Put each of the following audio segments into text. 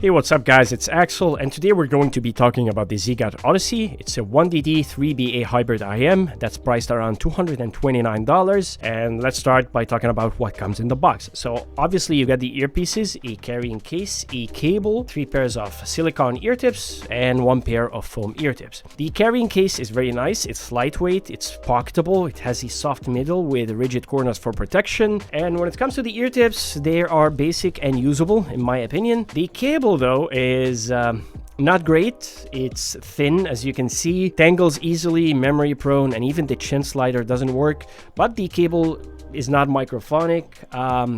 Hey, what's up guys, it's Axel, and today we're going to be talking about the ZiiGaat Odyssey. It's a 1DD 3BA hybrid IEM that's priced around $229, and let's start by talking about what comes in the box. So obviously you got the earpieces, a carrying case, a cable, 3 pairs of silicone ear tips, and 1 pair of foam ear tips. The carrying case is very nice, it's lightweight, it's pocketable, it has a soft middle with rigid corners for protection, and when it comes to the ear tips, they are basic and usable in my opinion. The cable though is not great. It's thin, as you can see, tangles easily, memory prone, and even the chin slider doesn't work. But the cable is not microphonic,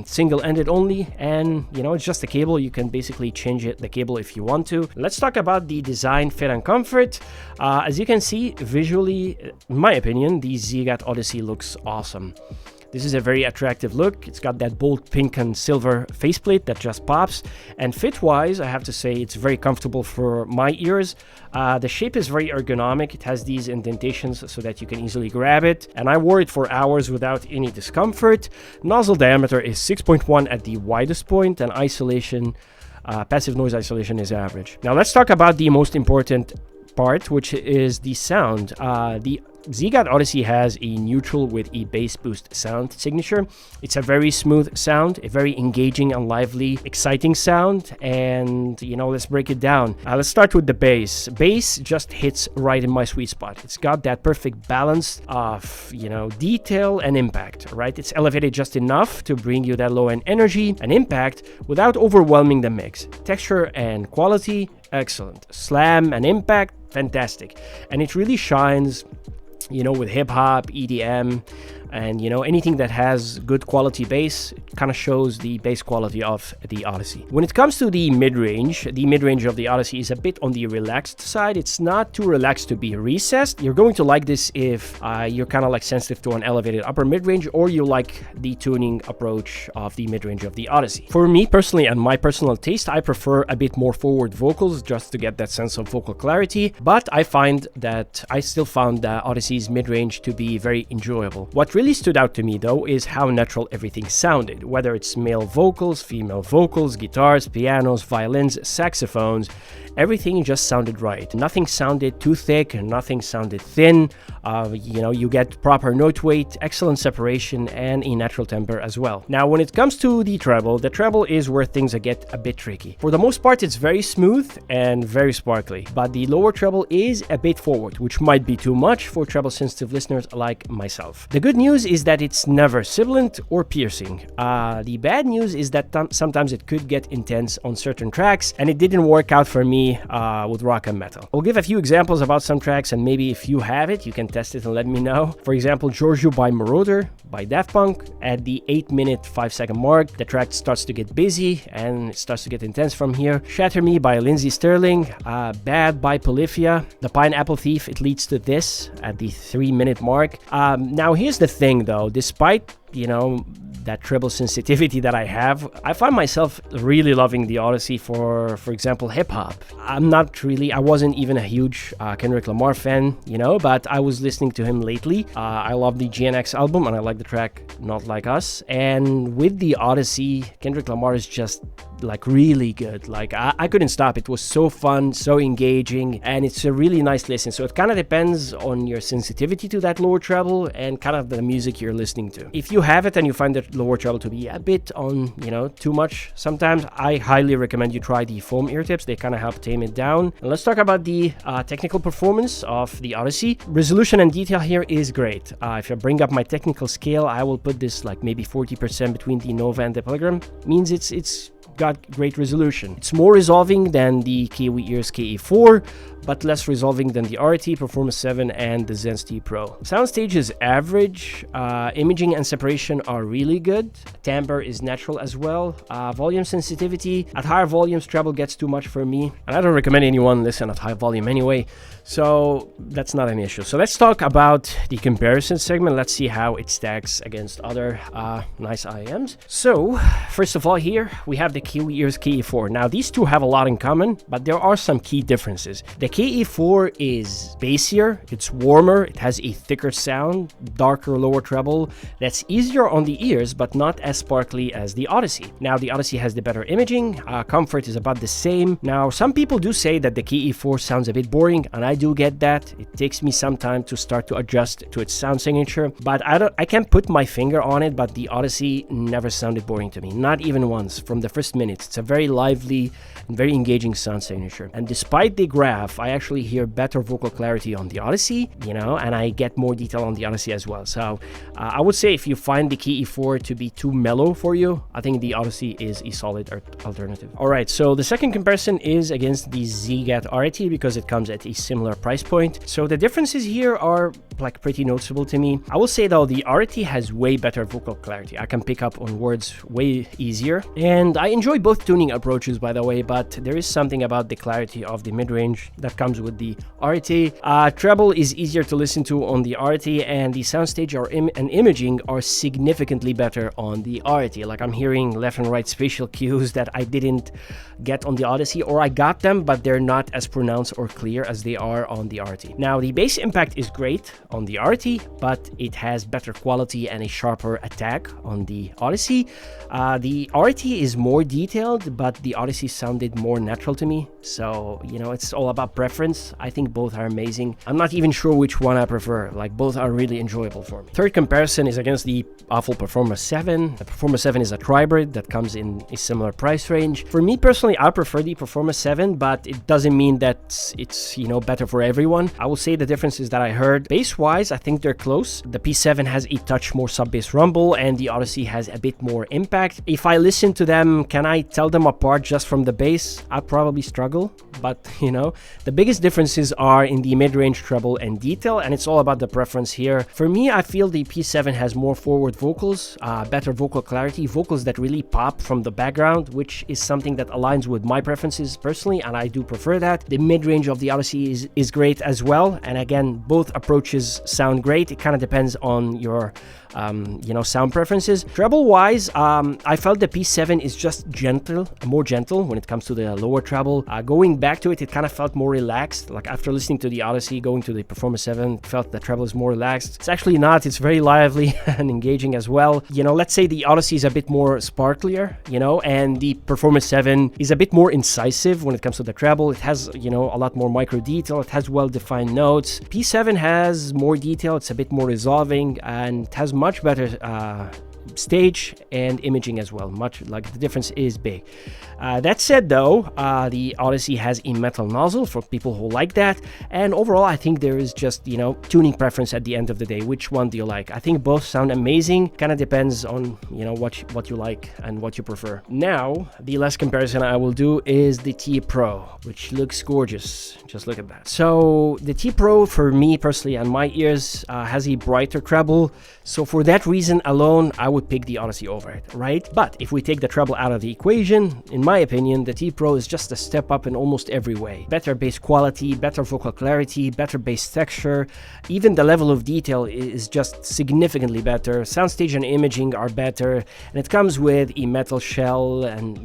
single-ended only, and it's just a cable. You can basically change the cable if you want to. Let's talk about the design, fit, and comfort. As you can see, visually, in my opinion, the ZiiGaat Odyssey looks awesome. This is a very attractive look. It's got that bold pink and silver faceplate that just pops. And fit-wise, I have to say it's very comfortable for my ears. The shape is very ergonomic. It has these indentations so that you can easily grab it. And I wore it for hours without any discomfort. Nozzle diameter is 6.1 at the widest point, and isolation, passive noise isolation is average. Now let's talk about the most important part, which is the sound. The ZiiGaat Odyssey has a neutral with a bass boost sound signature. It's a very smooth sound, a very engaging and lively, exciting sound. And let's break it down. Let's start with the bass. Bass just hits right in my sweet spot. It's got that perfect balance of detail and impact, right? It's elevated just enough to bring you that low end energy and impact without overwhelming the mix. Texture and quality, excellent. Slam and impact, fantastic. And it really shines with hip-hop, EDM, and anything that has good quality bass kind of shows the bass quality of the Odyssey. When it comes to the mid-range of the Odyssey is a bit on the relaxed side. It's not too relaxed to be recessed. You're going to like this if you're kind of like sensitive to an elevated upper mid-range, or you like the tuning approach of the mid-range of the Odyssey. For me personally and my personal taste, I prefer a bit more forward vocals just to get that sense of vocal clarity, but I still found the Odyssey's mid-range to be very enjoyable. What really stood out to me though is how natural everything sounded, whether it's male vocals, female vocals, guitars, pianos, violins, saxophones. Everything just sounded right. Nothing sounded too thick, nothing sounded thin. You get proper note weight, excellent separation, and a natural timbre as well. Now, when it comes to the treble is where things get a bit tricky. For the most part, it's very smooth and very sparkly, but the lower treble is a bit forward, which might be too much for treble-sensitive listeners like myself. The good news is that it's never sibilant or piercing. The bad news is that sometimes it could get intense on certain tracks, and it didn't work out for me with rock and metal. I'll give a few examples about some tracks, and maybe if you have it, you can test it and let me know. For example, Giorgio by Marauder by Daft Punk. At the 8-minute 5-second mark, the track starts to get busy and it starts to get intense from here. Shatter Me by Lindsey Sterling. Bad by Polyphia. The Pineapple Thief, it leads to this at the 3-minute mark. Now here's the thing though, despite that treble sensitivity that I have, I find myself really loving the Odyssey for example, hip-hop. I wasn't even a huge Kendrick Lamar fan, but I was listening to him lately. I love the GNX album, and I like the track Not Like Us. And with the Odyssey, Kendrick Lamar is just really good. I couldn't stop. It was so fun, so engaging, and it's a really nice listen. So it kind of depends on your sensitivity to that lower treble and kind of the music you're listening to. If you have it and you find that lower treble to be a bit on, too much sometimes, I highly recommend you try the foam ear tips. They kind of help tame it down. And let's talk about the technical performance of the Odyssey. Resolution and detail here is great. If I bring up my technical scale, I will put this maybe 40% between the Nova and the Pilgrim. Means it's got great resolution. It's more resolving than the Kiwiears KE4, but less resolving than the Arete, Performance 7, and the Xenns Tea Pro. Soundstage is average. Imaging and separation are really good. Timbre is natural as well. Volume sensitivity, at higher volumes, treble gets too much for me, and I don't recommend anyone listen at high volume anyway, so that's not an issue. So let's talk about the comparison segment. Let's see how it stacks against other nice IEMs. So first of all, here we have the Kiwiears KE4. Now, these two have a lot in common, but there are some key differences. The KE4 is bassier, it's warmer, it has a thicker sound, darker lower treble, that's easier on the ears, but not as sparkly as the Odyssey. Now, the Odyssey has the better imaging, comfort is about the same. Now, some people do say that the KE4 sounds a bit boring, and I do get that. It takes me some time to start to adjust to its sound signature, but I can't put my finger on it, but the Odyssey never sounded boring to me, not even once from the first minutes. It's a very lively and very engaging sound signature. And despite the graph, I actually hear better vocal clarity on the Odyssey, and I get more detail on the Odyssey as well. So I would say if you find the KE4 to be too mellow for you, I think the Odyssey is a solid alternative. All right, so the second comparison is against the ZiiGaat Arete because it comes at a similar price point. So the differences here are like pretty noticeable to me. I will say though, the Arete has way better vocal clarity. I can pick up on words way easier, and I enjoy both tuning approaches, by the way, but there is something about the clarity of the mid-range that comes with the Arete. Treble is easier to listen to on the Arete, and the soundstage and imaging are significantly better on the Arete. Like, I'm hearing left and right spatial cues that I didn't get on the Odyssey, or I got them, but they're not as pronounced or clear as they are on the Arete. Now, the bass impact is great on the Arete, but it has better quality and a sharper attack on the Odyssey. The Arete is more detailed, but the Odyssey sounded more natural to me. So, it's all about preference. I think both are amazing. I'm not even sure which one I prefer. Like, both are really enjoyable for me. Third comparison is against the AFUL Performer 7. The Performer 7 is a tribrid that comes in a similar price range. For me personally, I prefer the Performer 7, but it doesn't mean that it's, better for everyone. I will say the differences that I heard. Bass-wise, I think they're close. The P7 has a touch more sub-bass rumble, and the Odyssey has a bit more impact. If I listen to them, can I tell them apart just from the bass? I'd probably struggle, but the biggest differences are in the mid-range treble and detail, and it's all about the preference here. For me, I feel the P7 has more forward vocals, better vocal clarity, vocals that really pop from the background, which is something that aligns with my preferences personally, and I do prefer that. The mid-range of the Odyssey is great as well, and again, both approaches sound great. It kind of depends on your sound preferences. Treble wise, I felt the P7 is just more gentle when it comes to the lower treble. Going back to it kind of felt more relaxed. Like, after listening to the Odyssey, going to the Performer 7, felt the treble is more relaxed. It's actually not. It's very lively and engaging as well. Let's say the Odyssey is a bit more sparklier, and the Performer 7 is a bit more incisive when it comes to the treble. It has, a lot more micro detail. It has well-defined notes. P7 has more detail. It's a bit more resolving, and it has much better stage and imaging as well. The difference is big. That said though, the Odyssey has a metal nozzle for people who like that, and overall I think there is just tuning preference at the end of the day. Which one do you like? I think both sound amazing. Kind of depends on what you like and what you prefer. Now the last comparison I will do is the Tea Pro, which looks gorgeous. Just look at that. So the Tea Pro, for me personally and my ears, has a brighter treble, so for that reason alone I would pick the Odyssey over it, right? But if we take the treble out of the equation, in my opinion, the Tea Pro is just a step up in almost every way. Better bass quality, better vocal clarity, better bass texture, even the level of detail is just significantly better. Soundstage and imaging are better, and it comes with a metal shell and,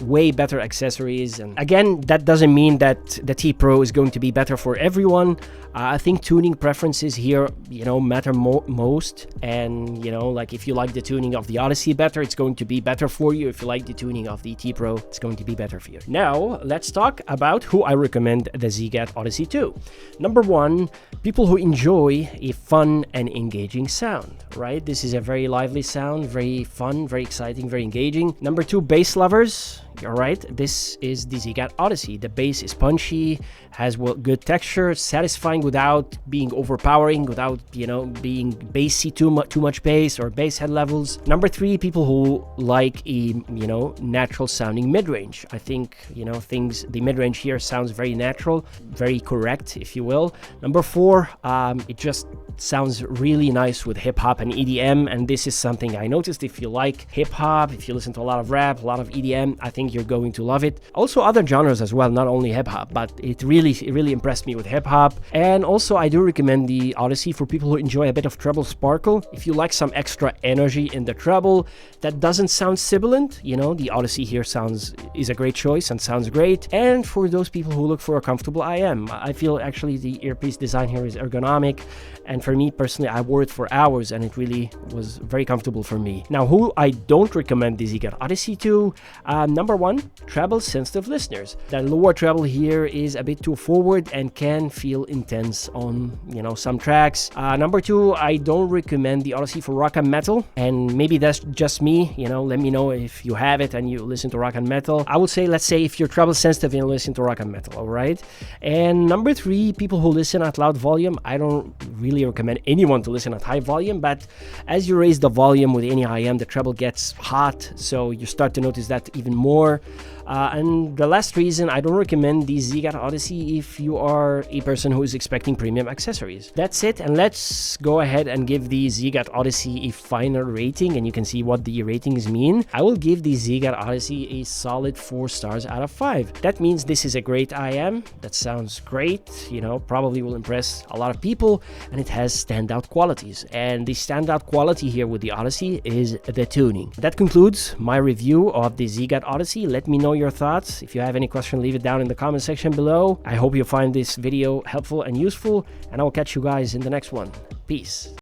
way better accessories. And again, that doesn't mean that the Tea Pro is going to be better for everyone. I think tuning preferences here, matter most, and, like, if you like the tuning of the Odyssey better, it's going to be better for you. If you like the tuning of the Tea Pro, it's going to be better for you. Now, let's talk about who I recommend the ZiiGaat Odyssey to. Number one, people who enjoy a fun and engaging sound, right? This is a very lively sound, very fun, very exciting, very engaging. Number two, bass lovers. All right, this is the ZiiGaat Odyssey. The bass is punchy, has good texture, satisfying without being overpowering, without being bassy, too much bass or bass head levels. Number three, people who like a natural sounding mid-range. I think the mid-range here sounds very natural, very correct, if you will. Number four, it just sounds really nice with hip-hop and EDM, and this is something I noticed. If you like hip-hop, if you listen to a lot of rap, a lot of EDM, I think think you're going to love it. Also other genres as well, not only hip-hop, but it really impressed me with hip-hop. And also I do recommend the Odyssey for people who enjoy a bit of treble sparkle. If you like some extra energy in the treble that doesn't sound sibilant, you know, the Odyssey here is a great choice and sounds great. And for those people who look for a comfortable IEM, I feel actually the earpiece design here is ergonomic, and for me personally, I wore it for hours and it really was very comfortable for me. Now, who I don't recommend the ZiiGaat Odyssey to, number one, treble sensitive listeners. The lower treble here is a bit too forward and can feel intense on, you know, some tracks. Number two, I don't recommend the Odyssey for rock and metal, and maybe that's just me, you know, let me know if you have it and you listen to rock and metal. I would say, let's say if you're treble sensitive and you listen to rock and metal, all right? And number three, people who listen at loud volume, I don't really recommend anyone to listen at high volume, but as you raise the volume with any IEM, the treble gets hot, so you start to notice that even more. And the last reason, I don't recommend the ZiiGaat Odyssey if you are a person who is expecting premium accessories. That's it, and let's go ahead and give the ZiiGaat Odyssey a final rating, and you can see what the ratings mean. I will give the ZiiGaat Odyssey a solid 4 stars out of 5. That means this is a great IEM that sounds great, you know, probably will impress a lot of people, and it has standout qualities. And the standout quality here with the Odyssey is the tuning. That concludes my review of the ZiiGaat Odyssey. Let me know your thoughts. If you have any question, leave it down in the comment section below. I hope you find this video helpful and useful, and I will catch you guys in the next one. Peace.